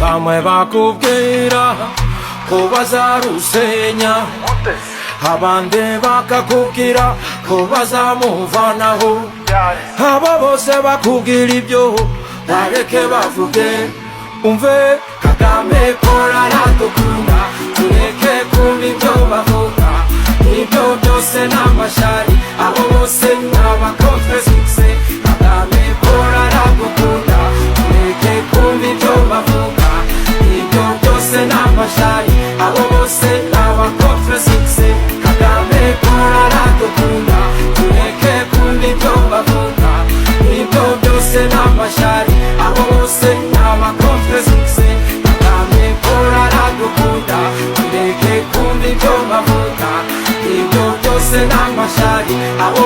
bamwe bakubwira ko bazarusenya, abandi bakakubwira ko bazamuvanaho. Abo bose bakubwira ibyo bareke bavuge, umve Kagame Paul aradukunda, tureke kumva ibyo bavuga. Ibyo byose n'amashari, abo bose n'abakontre succès. Kagame Paul aradukunda, tureke kumva ibyo bavuga. Ibyo byose n'amashari, abo bose n'abakontre succès. Kagame Paul aradukunda, tureke kumva ibyo bavuga. Ibyo byose n'amashari, abo bose n'abakontre succès. Kagame Paul aradukunda, tureke kumva ibyo bavuga. Ibyo byose n'amashari, abo